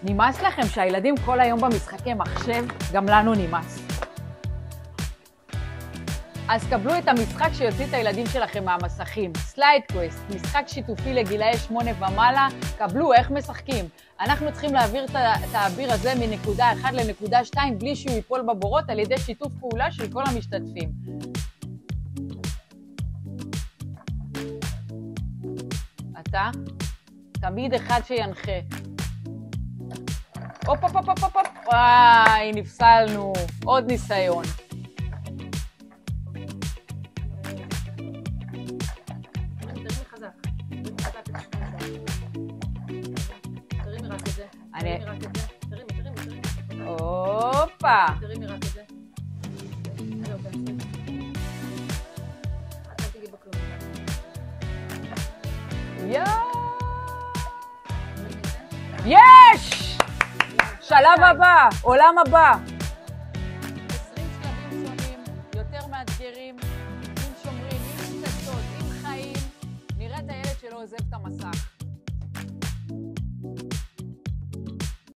נמאס לכם שהילדים כל היום במשחקי מחשב? גם לנו נמאס. אז קבלו את המשחק שיוציא את הילדים שלכם מהמסכים. סלייד קווסט, משחק שיתופי לגילאי 8 ומעלה. קבלו איך משחקים. אנחנו צריכים להעביר את האביר הזה מנקודה 1 לנקודה 2 בלי שהוא ייפול בבורות על ידי שיתוף פעולה של כל המשתתפים. אתה תמיד אחד שינחה. הופ, הופ, הופ, הופ, הופ. וואי, נפסלנו. עוד ניסיון. הופה. תרימי רק את זה. יש! שלב הבא, עולם הבא. 20 שלבים שונים, יותר מאתגרים, עם שומרים, עם פצצות, עם חיים. נראה את הילד שלא עוזב את המסך.